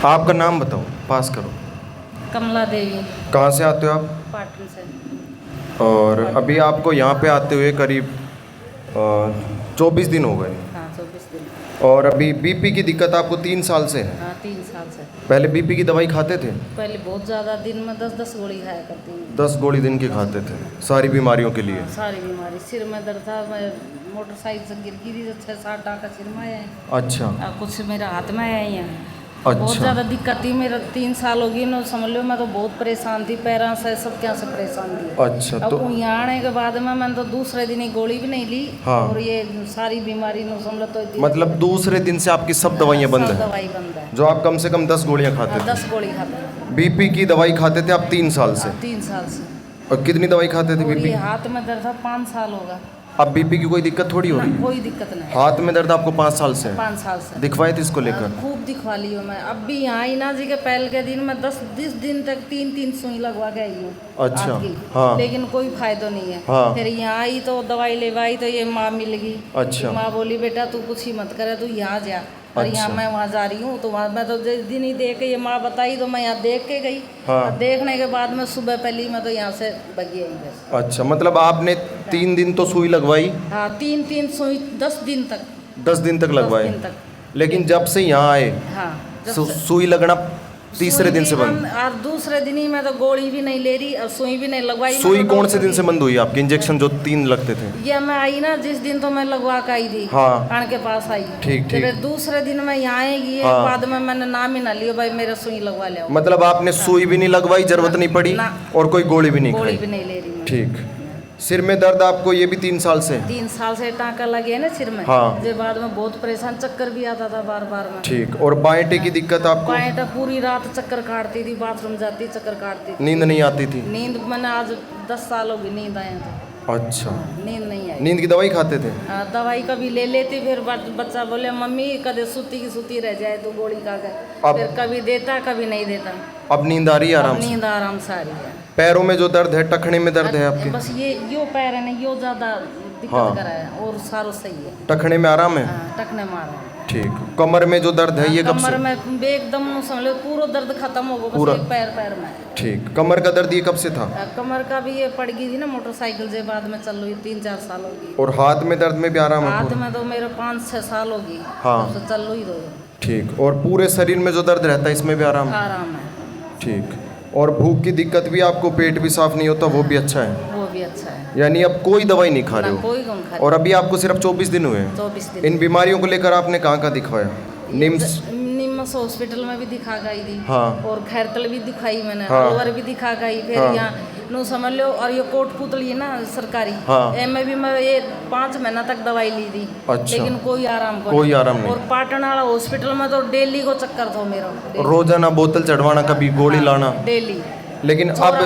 आपका नाम बताओ, पास करो। कमला देवी, कहाँ से आते हो आप? पाटन से। और अभी आपको यहाँ पे आते हुए करीब 24 दिन हो गए। हाँ, 24 दिन। और अभी बीपी की दिक्कत आपको 3 साल से है? हाँ, 3 साल से। पहले बीपी की दवाई खाते थे? पहले बहुत ज़्यादा, दिन में 10-10 गोली खाया करती हूँ। 10 गोली दिन की खाते थे सारी बीमारियों के लिए? सारी बीमारी, सिर में दर्द था, मैं मोटरसाइकिल से गिर गिरी, 6-7 टाँका सिर में आए हैं। अच्छा अब कुछ मेरे हाथ में आए हैं। अच्छा। बहुत ज़्यादा दिक्कत थी, मेरा 3 साल हो गई ना, समझ लो मैं तो बहुत परेशान थी, पैरों से सब क्या से परेशान थी। अच्छा अब तो यहाँ आने के बाद में मैंने तो दूसरे दिन ही गोली भी नहीं ली। हाँ। और ये सारी बीमारी न समझ लो तो मतलब दूसरे दिन से आपकी सब दवाइयाँ बंद सब है? दवाई बंद है। जो आप कम से कम 10 गोलियाँ खाते थे? 10 गोली खाते हैं। बीपी की दवाई खाते थे आप 3 साल से? 3 साल से। और कितनी दवाई खाते थे और बीपी? ये हाथ में दर्द था, 5 साल होगा। अब बीपी की कोई दिक्कत थोड़ी हो रही है? कोई दिक्कत नहीं। हाथ में दर्द आपको 5 साल से है? 5 साल से। दिखवाए थे इसको लेकर? खूब दिखवा ली हूँ मैं। अब भी यहाँ इना जी के पहले के दिन में 10 दिन तक 3-3 सुई लगवा के आई हूँ। अच्छा, हाथ की। हाँ। लेकिन कोई फायदा नहीं है। हाँ। फिर यहाँ आई तो दवाई लेवाई तो ये माँ मिल गई। अच्छा। माँ बोली बेटा तू कुछ ही मत करे, तू यहाँ जा। और अच्छा। यहाँ मैं वहाँ जा रही हूँ, तो वहाँ मैं तो जिस दिन ही देख के ये माँ बताई तो मैं यहाँ देख के गई। हाँ। और देखने के बाद में सुबह पहली मैं तो यहाँ से भगी आई बस। अच्छा, मतलब आपने 3 दिन तो सुई लगवाई? हाँ, 3-3 सुई 10 दिन तक। 10 दिन तक 10 लगवाए? दिन तक। लेकिन जब से यहाँ आए हाँ, जब से सुई लगना तीसरे दिन से बंद? और दूसरे दिन ही मैं तो गोली भी नहीं ले रही और सुई भी नहीं लगवाई। सुई मैं तो कौन से दिन से बंद हुई आपकी? इंजेक्शन जो 3 लगते थे? ये मैं आई ना जिस दिन तो मैं लगवा के आई थी। हाँ। कान के पास आई। ठीक, ठीक। फिर दूसरे दिन मैं यहाँ आएगी, हाँ। बाद में मैंने नाम ही ना लियो भाई मेरा सुई लगवा लिया। मतलब आपने सुई भी नहीं लगवाई, जरूरत नहीं पड़ी, ना। और कोई गोली भी नहीं गोली खाई? भी नहीं ले रही मैं। ठीक। सिर में दर्द आपको ये भी 3 साल से? 3 साल से टाँका लगे है ना सिर में। हाँ। जो बाद में बहुत परेशान, चक्कर भी आता था बार बार में। ठीक। और बाएं की दिक्कत आपको? बाएं तो पूरी रात चक्कर काटती थी, बाथरूम जाती चक्कर काटती थी। नींद नहीं आती थी? नींद मैंने आज 10 साल हो गई नींद आए तो। अच्छा। नींद नहीं आई। नींद की दवाई खाते थे? दवाई कभी ले लेती, फिर बच्चा बोले मम्मी कदे सूती की सूती रह जाए तो गोली खा कर। अब- फिर कभी देता कभी नहीं देता। अब नींद आ रही है आराम अब से? नींद आराम से आ रही है। पैरों में जो दर्द है, टखने में दर्द है आपके? बस ये यो पैर है ना, यो ज्यादा दिक्कत हाँ। कर रहा है, और सारो सही है। टखने में आराम है? हाँ, टकने मारा है। ठीक। कमर में जो दर्द है ये कब कमर से? में एकदम समझ लो पूरा दर्द खत्म हो गया, पूरा? बस एक पैर पैर में। ठीक। कमर का दर्द ये कब से था? कमर का भी ये पड़ गई थी ना मोटरसाइकिल से, बाद में चल रही 3-4 साल हो गई। और हाथ में दर्द में भी आराम है हाथ पूरा? में तो मेरे 5-6 साल हो गई। हाँ। तब से चल रही दो। ठीक। और पूरे शरीर में जो दर्द रहता है इसमें भी आराम है? आराम है। ठीक। और भूख की दिक्कत भी आपको, पेट भी साफ नहीं होता, वो भी अच्छा है? वो भी अच्छा है। यानी अब कोई दवाई नहीं खा रहे ना हो? कोई गम खा। और अभी आपको सिर्फ 24 दिन हुए हैं? 24 दिन। इन बीमारियों को लेकर आपने कहाँ कहाँ दिखवाया? निम्स? निम्स हॉस्पिटल में भी दिखा गई थी। हाँ। और खैरतल भी दिखाई मैंने। हाँ। अलवर भी दिखा गई। फिर हाँ। यहाँ नो समझ लो, और ये कोटपुतली है ना सरकारी। हाँ। में भी मैं ये 5 महीना तक दवाई ली थी। अच्छा। लेकिन कोई आराम कोई आराम नहीं। और पाटन वाला हॉस्पिटल में तो डेली को चक्कर था मेरा। रोजाना बोतल चढ़वाना, कभी गोली लाना? डेली। लेकिन अब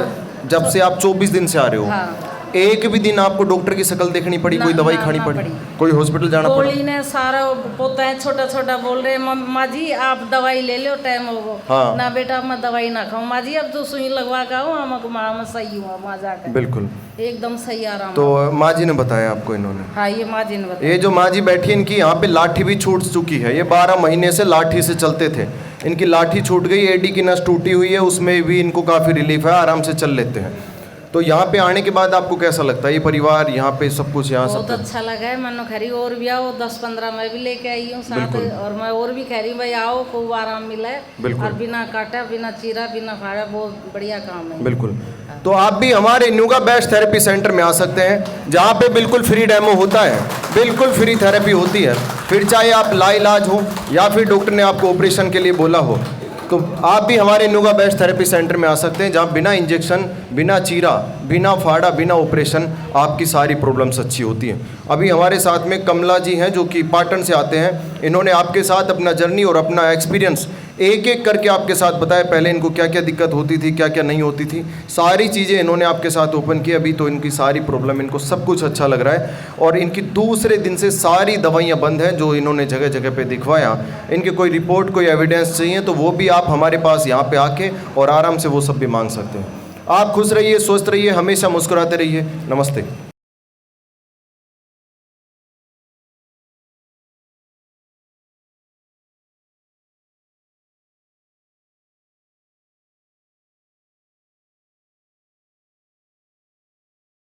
जब से आप 24 दिन से आ रहे हो, हाँ। एक भी दिन आपको डॉक्टर की शक्ल देखनी पड़ी, कोई दवाई ना, खानी ना पड़ी, पड़ी। कोई हॉस्पिटल जाना पड़ा? गोली ने सारा पोता है छोटा छोटा बोल रहे माँ जी आप दवाई ले लो, टाइम हो। हाँ। ना बेटा मैं दवाई ना खाऊं, माँ जी अब तो सुई लगवा के आओ, हमको माँ मैं सही हुआ वहाँ जाकर। बिल्कुल। एकदम सही आराम। तो माँ जी ने बताया आपको इन्होंने? हाँ, ये माँ जी ने बताया। ये जो माँ जी बैठी इनकी यहाँ पे लाठी भी छूट चुकी है। ये 12 महीने से लाठी से चलते थे, इनकी लाठी छूट गई, एडी की नस टूटी हुई है, उसमें भी इनको काफ़ी रिलीफ है, आराम से चल लेते हैं। तो यहाँ पे आने के बाद आपको कैसा लगता है? ये परिवार यहाँ पे सब कुछ यहाँ बहुत सब? अच्छा लगा है। मनो खरी और भी आओ, 10-15 मैं भी लेके आई हूँ साथ। बिल्कुल। और मैं और भी कह रही हूँ भाई आओ, खूब आराम मिला है। बिल्कुल। और बिना काटा बिना चीरा बिना फाड़ा, बहुत बढ़िया काम है। बिल्कुल। तो आप भी हमारे न्यूगा बेस्ट थेरेपी सेंटर में आ सकते हैं, जहाँ पे बिल्कुल फ्री डेमो होता है, बिल्कुल फ्री थेरेपी होती है। फिर चाहे आप लाइलाज हो या फिर डॉक्टर ने आपको ऑपरेशन के लिए बोला हो, तो आप भी हमारे न्यूगा बेस्ट थेरेपी सेंटर में आ सकते हैं, जहाँ बिना इंजेक्शन, बिना चीरा, बिना फाड़ा, बिना ऑपरेशन आपकी सारी प्रॉब्लम्स अच्छी होती हैं। अभी हमारे साथ में कमला जी हैं जो कि पाटन से आते हैं। इन्होंने आपके साथ अपना जर्नी और अपना एक्सपीरियंस एक एक करके आपके साथ बताया, पहले इनको क्या क्या दिक्कत होती थी, क्या क्या नहीं होती थी, सारी चीज़ें इन्होंने आपके साथ ओपन की। अभी तो इनकी सारी प्रॉब्लम, इनको सब कुछ अच्छा लग रहा है। और इनकी दूसरे दिन से सारी दवाइयाँ बंद हैं जो इन्होंने जगह जगह पे दिखवाया। इनके कोई रिपोर्ट, कोई एविडेंस चाहिए तो वो भी आप हमारे पास यहाँ पे आके और आराम से वो सब भी मांग सकते हैं। आप खुश रहिए, स्वस्थ रहिए, हमेशा मुस्कुराते रहिए। नमस्ते।